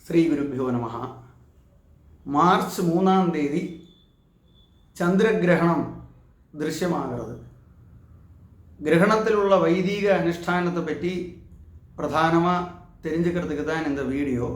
ശ്രീ ഗുരുഭ്യോ നമഃ. മാർച്ച് 3-ാം തീയതി ചന്ദ്രഗ്രഹണം ദൃശ്യമാകുന്നത്. கிரகணத்திலுள்ள வைதீக அனுஷ்டானத்தை பற்றி பிரதானமாக தெரிஞ்சுக்கிறதுக்கு தான் இந்த வீடியோ.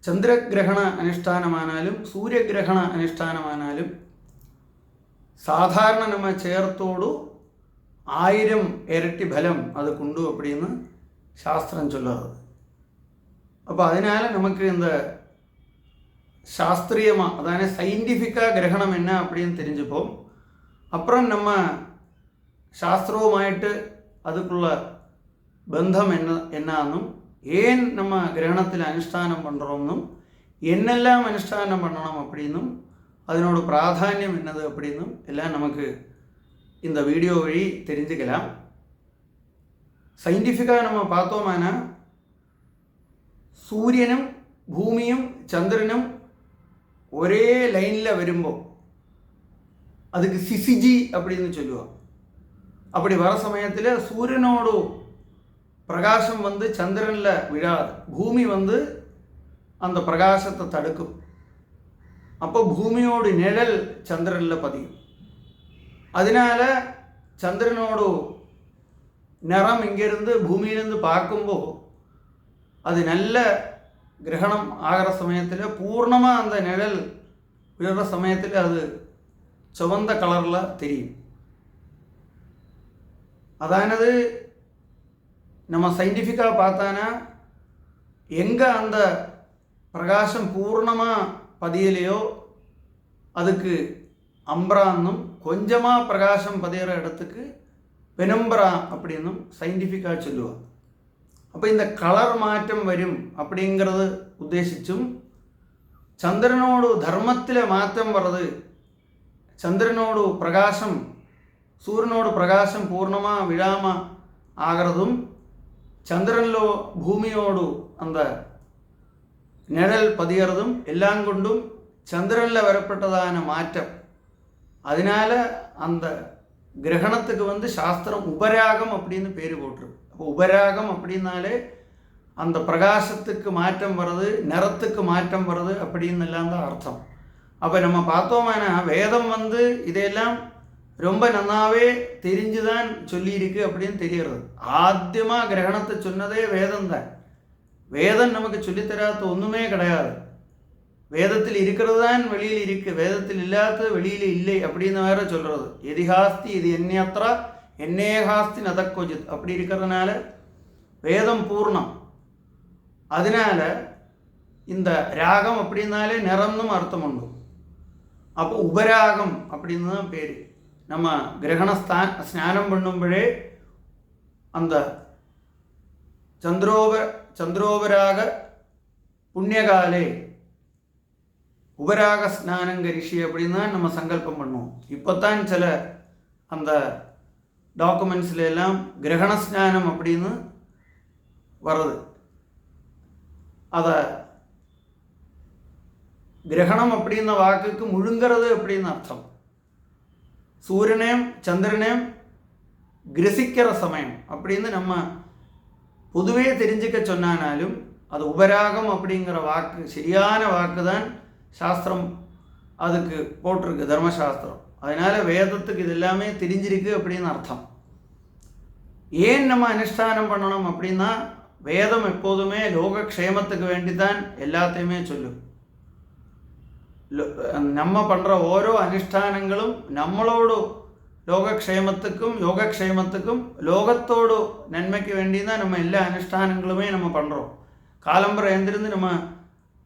ചന്ദ്രഗ്രഹണ അനുഷ്ഠാനമാനാലും സൂര്യഗ്രഹണ അനുഷ്ഠാനമാനാലും സാധാരണ நம்ம ചേർത്തോടു 1000 ഇരട്ടി ഫലം அது கொண்டு அப்படின்னு சாஸ்திரம் சொல்லுறது. அப்போ அதனால நமக்கு இந்த சாஸ்திரியமாக அதான சயின்டிஃபிக்காக கிரகணம் என்ன அப்படின்னு தெரிஞ்சுப்போம். அப்புறம் நம்ம சாஸ்திரവുമായിട്ട് அதுக்குள்ள ബന്ധം എന്നാന്നും ஏன் நம்ம கிரகணத்தில் அனுஷ்டானம் பண்ணுறோம்னும் என்னெல்லாம் அனுஷ்டானம் பண்ணணும் அப்படின்னும் அதனோட பிராதானியம் என்னது அப்படின்னும் எல்லாம் நமக்கு இந்த வீடியோ வழி தெரிஞ்சுக்கலாம். சயின்டிஃபிக்காக நம்ம பார்த்தோம்னா சூரியனும் பூமியும் சந்திரனும் ஒரே லைனில் வருമ്പോൾ அதுக்கு சிசிஜி அப்படின்னு சொல்லுவோம். அப்படி வர சமயத்தில் சூரியனோட பிரகாசம் வந்து சந்திரனில் விழாது, பூமி வந்து அந்த பிரகாசத்தை தடுக்கும். அப்போ பூமியோட நிழல் சந்திரனில் பதியும். அதனால சந்திரனோட நிறம் இங்கிருந்து பூமியிலிருந்து பார்க்கும்போது அது நல்ல கிரகணம் ஆகிற சமயத்தில் பூர்ணமாக அந்த நிழல் விழுற சமயத்தில் அது சிவந்த கலரில் தெரியும். அதானது நம்ம சயின்டிஃபிக்காக பார்த்தானா எங்கே அந்த பிரகாசம் பூர்ணமாக பதியலையோ அதுக்கு அம்பரான்னும், கொஞ்சமாக பிரகாசம் பதிகிற இடத்துக்கு பெனம்பரா அப்படின்னும் சயின்டிஃபிக்காக சொல்லுவாள். அப்போ இந்த கலர் மாற்றம் വരും அப்படிங்கிறது ഉദ്ദേശിച്ചും ചന്ദ്രനോട് ധർമ്മത്തിലെ മാറ്റം വരത്, ചന്ദ്രനോട് പ്രകാശം സൂര്യനോട് പ്രകാശം പൂർണ്ണமாக விழாமல் ஆகிறதும் சந்திரனிலோ பூமியோடு அந்த நிழல் பதிகிறதும் எல்லாம் கொண்டும் சந்திரனில் வரப்பட்டதான மாற்றம். அதனால அந்த கிரகணத்துக்கு வந்து சாஸ்திரம் உபராகம் அப்படின்னு பேர் போட்டிருக்கு. அப்போ உபராகம் அப்படின்னாலே அந்த பிரகாசத்துக்கு மாற்றம் வருது, நிறத்துக்கு மாற்றம் வருது அப்படின்னு எல்லாம் தான் அர்த்தம். அப்போ நம்ம பார்த்தோம்னா வேதம் வந்து இதையெல்லாம் ரொம்ப நன்னாவே தெரிஞ்சுதான் சொல்லியிருக்கு அப்படின்னு தெரிகிறது. ஆத்தியமாக கிரகணத்தை சொன்னதே வேதம் தான். வேதம் நமக்கு சொல்லித்தராத ஒன்றுமே கிடையாது. வேதத்தில் இருக்கிறது தான் வெளியில் இருக்கு, வேதத்தில் இல்லாத வெளியில் இல்லை அப்படின்னு வேற சொல்கிறது. எதிஹாஸ்தி இது என்னையத்ரா என்னேகாஸ்தி நதக்கோஜித் அப்படி இருக்கிறதுனால வேதம் பூர்ணம். அதனால இந்த ராகம் அப்படின்னாலே நிறம்னும் அர்த்தம் உண்டு. அப்போ உபராகம் அப்படின்னு தான் பேர். நம்ம கிரகண ஸ்நானம் பண்ணும்போதே அந்த சந்திரோபராக புண்ணியகாலே உபராக ஸ்நானங்கரிஷி அப்படின்னு தான் நம்ம சங்கல்பம் பண்ணுவோம். இப்போ தான் சில அந்த டாக்குமெண்ட்ஸ்ல எல்லாம் கிரகண ஸ்நானம் அப்படின்னு வருது. அதை கிரகணம் அப்படின்ன வாக்குக்கு முழுங்கிறது அப்படின்னு அர்த்தம். சூரியனையும் சந்திரனையும் கிரசிக்கிற சமயம் அப்படின்னு நம்ம பொதுவே தெரிஞ்சுக்க சொன்னாலும் அது உபராகம் அப்படிங்கிற வாக்கு சரியான வாக்கு தான் சாஸ்திரம் அதுக்கு போட்டிருக்கு, தர்மசாஸ்திரம். அதனால வேதத்துக்கு இது எல்லாமே தெரிஞ்சிருக்கு அப்படின்னு அர்த்தம். ஏன் நம்ம அனுஷ்டானம் பண்ணணும் அப்படின்னா வேதம் எப்போதுமே லோகக்ஷேமத்துக்கு வேண்டி தான் எல்லாத்தையுமே சொல்லும். நம்ம பண்ணுற ஓரோ அனுஷ்டானங்களும் நம்மளோட லோகக்ஷேமத்துக்கும் யோகக்ஷேமத்துக்கும் லோகத்தோட நன்மைக்கு வேண்டி தான் நம்ம எல்லா அனுஷ்டானங்களுமே நம்ம பண்ணுறோம். காலம்பரம் எழுந்திருந்து நம்ம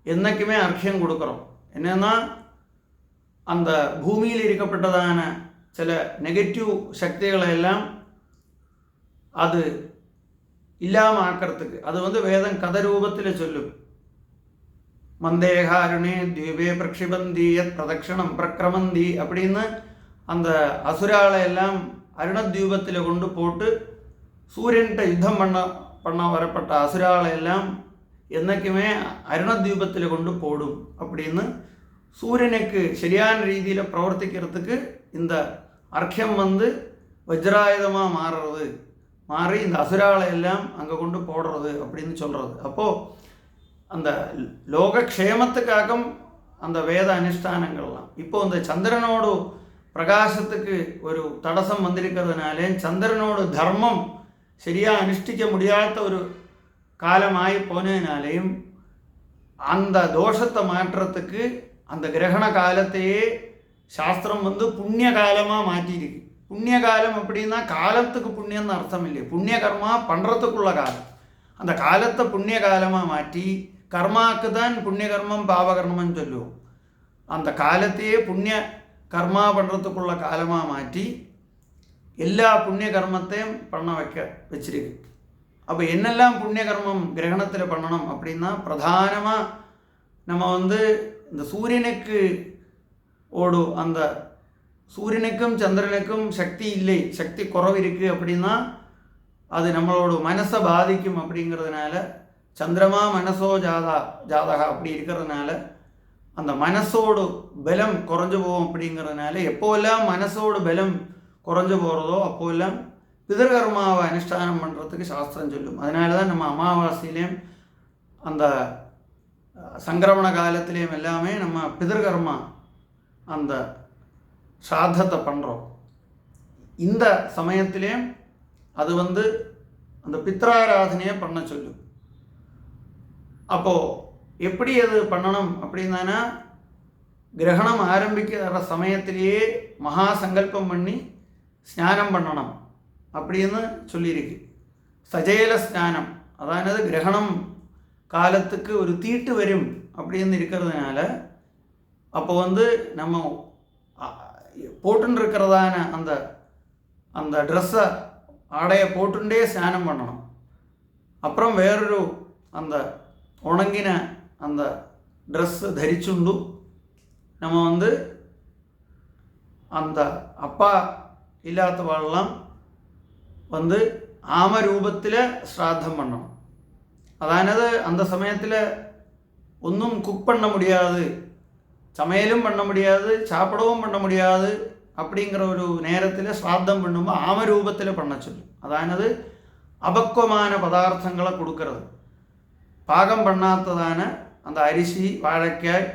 என்னைக்குமே அர்க்கியம் கொடுக்குறோம். என்னன்னா அந்த பூமியில் இருக்கப்பட்டதான சில நெகட்டிவ் சக்திகளை எல்லாம் அது இல்லாமல் ஆக்கிறதுக்கு அது வந்து வேதம் கதை ரூபத்தில் சொல்லும். மந்தேகாருணே தீபே பிரக்ஷிபந்தி யத் பிரதக்ஷணம் பிரக்ரமந்தி அப்படின்னு அந்த அசுராலை எல்லாம் அருணத்வீபத்தில் கொண்டு போட்டு சூரியன்கிட்ட யுத்தம் பண்ண வரப்பட்ட அசுராலை எல்லாம் என்னைக்குமே அருணத்வீபத்தில் கொண்டு போடும் அப்படின்னு சூரியனுக்கு சரியான ரீதியில் பிரவர்த்திக்கிறதுக்கு இந்த அர்க்கியம் வந்து வஜ்ராயுதமாக மாறுறது, மாறி இந்த அசுராலை எல்லாம் அங்கே கொண்டு போடுறது அப்படின்னு சொல்கிறது. அப்போது அந்த லோகக்ஷேமத்துக்காக அந்த வேத அனுஷ்டானங்கள்லாம். இப்போ இந்த சந்திரனோடு பிரகாசத்துக்கு ஒரு தடசம் வந்திருக்கிறதுனாலே சந்திரனோடு தர்மம் சரியாக அனுஷ்டிக்க முடியாத ஒரு காலமாகி போனதுனாலேயும் அந்த தோஷத்தை மாற்றத்துக்கு அந்த கிரகண காலத்தையே சாஸ்திரம் புண்ணிய காலமாக மாற்றிருக்கு. புண்ணிய காலம் அப்படின்னா காலத்துக்கு புண்ணியம்னு அர்த்தம் இல்லை, புண்ணிய கர்மா பண்ணுறதுக்குள்ள காலம். அந்த காலத்தை புண்ணிய காலமாக மாற்றி கர்மாவுக்கு தான் புண்ணிய கர்மம் பாவகர்மம்னு சொல்லுவோம். அந்த காலத்தையே புண்ணிய கர்மா பண்ணுறதுக்குள்ள காலமாக மாற்றி எல்லா புண்ணிய கர்மத்தையும் பண்ண வச்சிருக்கு. அப்போ என்னெல்லாம் புண்ணிய கர்மம் கிரகணத்தில் பண்ணணும் அப்படின்னா, பிரதானமாக நம்ம இந்த சூரியனுக்கு அந்த சூரியனுக்கும் சந்திரனுக்கும் சக்தி இல்லை, சக்தி குறைவு இருக்குது அப்படின்னா அது நம்மளோட மனசை பாதிக்கும். அப்படிங்கிறதுனால சந்திரமா மனசோ ஜாதகா அப்படி இருக்கிறதுனால அந்த மனசோடு பலம் குறைஞ்சு போகும். அப்படிங்கிறதுனால எப்போல்லாம் மனசோடு பலம் குறைஞ்சு போகிறதோ அப்போல்லாம் பிதர்கர்மாவை அனுஷ்டானம் பண்ணுறதுக்கு சாஸ்திரம் சொல்லும். அதனால தான் நம்ம அமாவாசையிலையும் அந்த சங்கிரமண காலத்திலையும் எல்லாமே நம்ம பிதர்கர்மா அந்த ஸ்ராத்தத்தை பண்ணுறோம். இந்த சமயத்திலேயும் அது அந்த பித்ராராதனையை பண்ண சொல்லும். அப்போது எப்படி அது பண்ணணும் அப்படின்னா, கிரகணம் ஆரம்பிக்கிற சமயத்திலேயே மகா சங்கல்பம் பண்ணி ஸ்நானம் பண்ணணும் அப்படின்னு சொல்லியிருக்கு. சஜேல ஸ்நானம், அதாவது கிரகணம் காலத்துக்கு ஒரு தீட்டு வரும் அப்படின்னு இருக்கிறதுனால அப்போ நம்ம போட்டுன்னு இருக்கிறதான அந்த ட்ரெஸ்ஸை ஆடையை போட்டுண்டே ஸ்நானம் பண்ணணும். அப்புறம் வேறொரு அந்த உணங்கின அந்த ட்ரெஸ்ஸு தரிச்சுண்டு நம்ம அந்த அப்பா இல்லாதவாளெல்லாம் ஆம ரூபத்தில் ஸ்ராத்தம் பண்ணணும். அதானது அந்த சமயத்தில் ஒன்றும் குக் பண்ண முடியாது, சமையலும் பண்ண முடியாது, சாப்பிடவும் பண்ண முடியாது. அப்படிங்கிற ஒரு நேரத்தில் ஸ்ராத்தம் பண்ணும்போது ஆமரூபத்தில் பண்ண சொல்லும். அதானது அபக்குவமான பதார்த்தங்களை கொடுக்கறது, பாகம் பண்ணாததான அந்த அரிசி வாழைக்காய்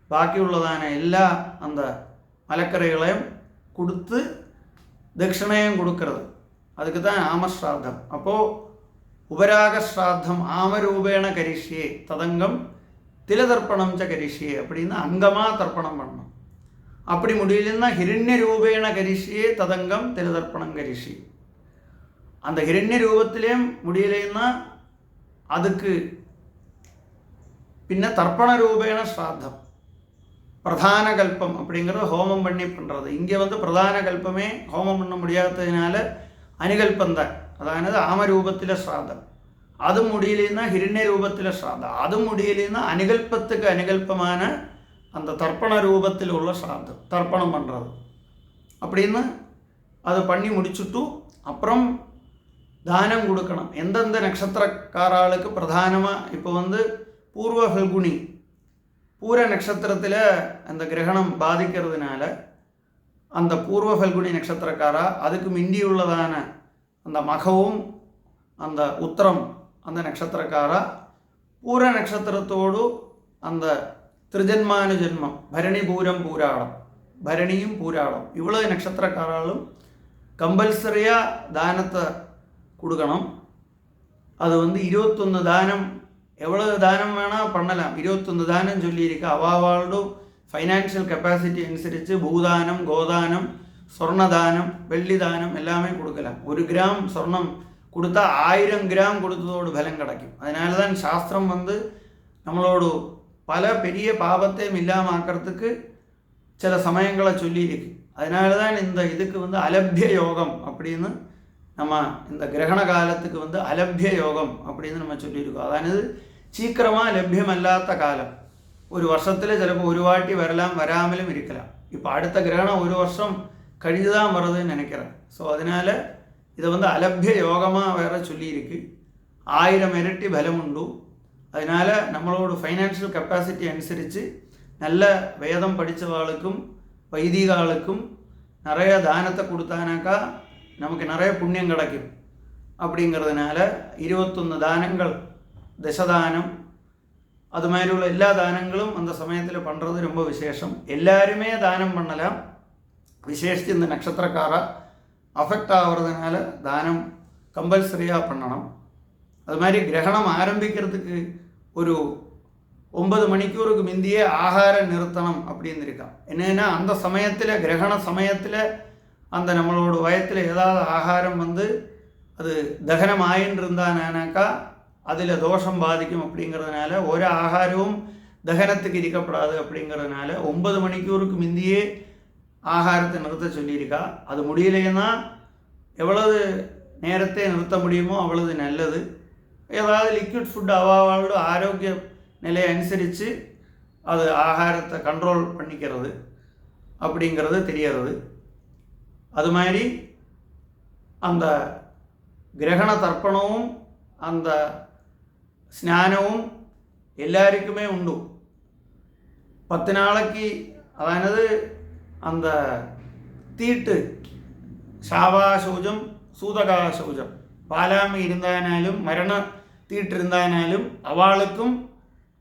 பாக்கி உள்ளதான எல்லா அந்த மலக்கரைகளையும் கொடுத்து தட்சிணையும் கொடுக்கறது, அதுக்கு தான் ஆமஸ்ராத்தம். அப்போது உபராக ஸ்ராத்தம் ஆமரூபேண கரிஷ்யே ததங்கம் திலதர்ப்பணம் ச கரிஷ்யே அப்படின்னு அங்கமாக தர்ப்பணம் பண்ணணும். அப்படி முடியலன்னா ஹிரண்ய ரூபேண கரிஷ்யே ததங்கம் திலதர்ப்பணம் கரிஷ்யே. அந்த ஹிரண்ய ரூபத்திலேயும் முடியலைன்னா அதுக்கு பின்ன தர்ப்பண ரூபேண ஸ்ராத்தம் பிரதான கல்பம் அப்படிங்கிறது ஹோமம் பண்ணி பண்ணுறது. இங்கே பிரதான கல்பமே ஹோமம் பண்ண முடியாததுனால அனுகல்பந்தான், அதாவது ஆமரூபத்தில் ஸ்ராத்தம். அது முடியலைன்னா ஹிரண்ய ரூபத்தில் ஸ்ராத்தம். அது முடியலைன்னா அனுகல்பத்துக்கு அனுகல்பமான அந்த தர்ப்பண ரூபத்தில் உள்ள ஸ்ராத்தம் தர்ப்பணம் பண்ணுறது. அப்படின்னு அது பண்ணி முடிச்சுட்டு அப்புறம் தானம் கொடுக்கணும். எந்தெந்த நட்சத்திரக்காராளுக்கு பிரதானமாக இப்போ பூர்வ ஃபல்குனி பூர நட்சத்திரத்தில் அந்த கிரகணம் பாதிக்கிறதுனால அந்த பூர்வ ஃபல்குனி நட்சத்திரக்காரா, அதுக்கு மிண்டி உள்ளதான அந்த மகவும் அந்த உத்தரம் அந்த நட்சத்திரக்காரா, பூர நட்சத்திரத்தோடு அந்த திருஜன்மானு ஜென்மம் பரணி பூரம் பூராடம் பரணியும் பூராடம் இவ்வளவு நட்சத்திரக்காராலும் கம்பல்சரியாக தானத்தை கொடுக்கணும். அது 21 தானம், எவ்வளவு தானம் வேணால் பண்ணலாம். 21 தானம் சொல்லியிருக்கு. அவாவாளோட ஃபைனான்ஷியல் கெப்பாசிட்டி அனுசரித்து பூதானம், கோதானம், சொர்ணதானம், வெள்ளி தானம் எல்லாமே கொடுக்கலாம். 1 கிராம் சொர்ணம் கொடுத்தா 1000 கிராம் கொடுத்ததோடு பலம் கிடைக்கும். அதனால தான் சாஸ்திரம் நம்மளோட பல பெரிய பாவத்தையும் இல்லாமல் ஆக்கிறதுக்கு சில சமயங்களை சொல்லியிருக்கு. அதனால தான் இந்த இதுக்கு அலபிய யோகம் அப்படின்னு நம்ம இந்த கிரகண காலத்துக்கு அலபிய யோகம் அப்படின்னு நம்ம சொல்லியிருக்கோம். அதாவது சீக்கிரமாக லഭ്യമല്ലാത്ത காலம். ஒரு வருஷத்தில் சிலപ്പോൾ ஒரு வாட்டி வரலாம், வராமலும் இருக்கலாம். இப்போ அடுத்த கிரகணம் 1 வருஷம் கழிஞ்சு தான் வருதுன்னு நினைக்கிறேன். ஸோ அதனால் இதை அலபிய யோகமாக வேற சொல்லியிருக்கு. 1000 இரட்டி பலம் உண்டு. அதனால் நம்மளோட ஃபைனான்ஷியல் கெப்பாசிட்டி அனுசரித்து நல்ல வேதம் படித்தவாளுக்கும் வைதிகாளுக்கும் நிறைய தானத்தை கொடுத்தானாக்கா நமக்கு நிறைய புண்ணியம் கிடைக்கும். அப்படிங்கிறதுனால 21 தானங்கள், தசதானம், அது மாதிரி உள்ள எல்லா தானங்களும் அந்த சமயத்தில் பண்ணுறது ரொம்ப விசேஷம். எல்லாருமே தானம் பண்ணலாம். விசேஷித்து இந்த நட்சத்திரக்காரா அஃபெக்ட் ஆகிறதுனால தானம் கம்பல்சரியாக பண்ணணும். அது மாதிரி கிரகணம் ஆரம்பிக்கிறதுக்கு ஒரு 9 மணிக்கூருக்கு முந்தியே ஆகாரம் நிறுத்தணும் அப்படின்னு இருக்கான். என்னென்னா அந்த சமயத்தில் கிரகண சமயத்தில் அந்த நம்மளோட வயத்தில் ஏதாவது ஆகாரம் வந்து அது தகனம் ஆயின்னு இருந்தானாக்கா அதில் தோஷம் பாதிக்கும். அப்படிங்கிறதுனால ஒரு ஆகாரமும் தகனத்துக்கு இருக்கப்படாது. அப்படிங்கிறதுனால 9 மணிக்கூருக்கு முந்தியே ஆகாரத்தை நிறுத்த சொல்லியிருக்கா. அது முடியலைன்னா எவ்வளவு நேரத்தை நிறுத்த முடியுமோ அவ்வளவு நல்லது. ஏதாவது லிக்விட் ஃபுட் அவாவோட ஆரோக்கிய நிலையை அனுசரித்து அது ஆகாரத்தை கண்ட்ரோல் பண்ணிக்கிறது அப்படிங்கிறது தெரியறது. அது மாதிரி அந்த கிரகண தர்ப்பணமும் அந்த ஸ்நானமும் எல்லாருக்குமே உண்டு. 10 நாளைக்கு അതായത് அந்த தீட்டு ശാവാശൗചം സൂതകാശൗചം பாலாமை இருந்தானாலும் மரண தீட்டு இருந்தானாலும் அவளுக்கும்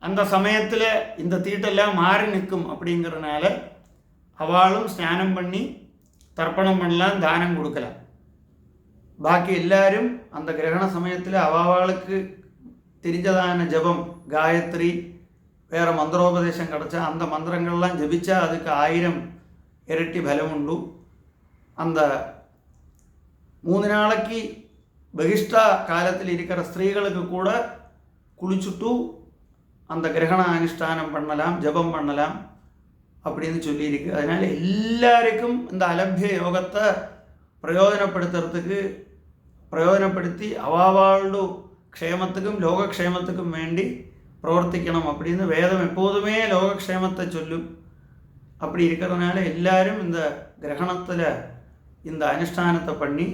அந்த சமயத்தில் இந்த தீட்டெல்லாம் மாறி நிற்கும். அப்படிங்கிறதுனால அவளும் ஸ்நானம் பண்ணி தர்ப்பணம் பண்ணலாம், தானம் கொடுக்கலாம். பாக்கி எல்லாரும் அந்த கிரகண சமயத்தில் அவளுக்கு தெரிஞ்சதான ஜபம் காயத்ரி வேறு மந்திரோபதேசம் கிடச்சா அந்த மந்திரங்கள்லாம் ஜபிச்சா அதுக்கு 1000 ഇരട്ടി ഫലമുണ്ടു. அந்த 3 நாளைக்கு பகிஷ்ட காலத்தில் இருக்கிற ஸ்திரீகளுக்கு கூட குளிச்சுட்டு அந்த கிரகண அனுஷ்டானம் பண்ணலாம், ஜபம் பண்ணலாம் அப்படின்னு சொல்லியிருக்கு. அதனால் எல்லாருக்கும் இந்த அலபிய யோகத்தை பிரயோஜனப்படுத்தி அவாவாளோட க்ஷேமத்துக்கும் லோகக்ஷேமத்துக்கும் வேண்டி பிரவர்த்திக்கணும் அப்படின்னு வேதம் எப்போதுமே லோகக்ஷேமத்தை சொல்லும். அப்படி இருக்கிறதுனால எல்லாரும் இந்த கிரகணத்தில் இந்த அனுஷ்டானத்தை பண்ணி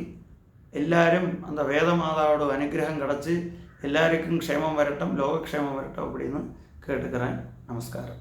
எல்லாரும் அந்த வேதமாதாவோட அனுகிரகம் கிடச்சி எல்லாருக்கும் க்ஷேமம் வரட்டும், லோகக்ஷேமம் வரட்டும் அப்படின்னு கேட்டுக்கிறேன். நமஸ்காரம்.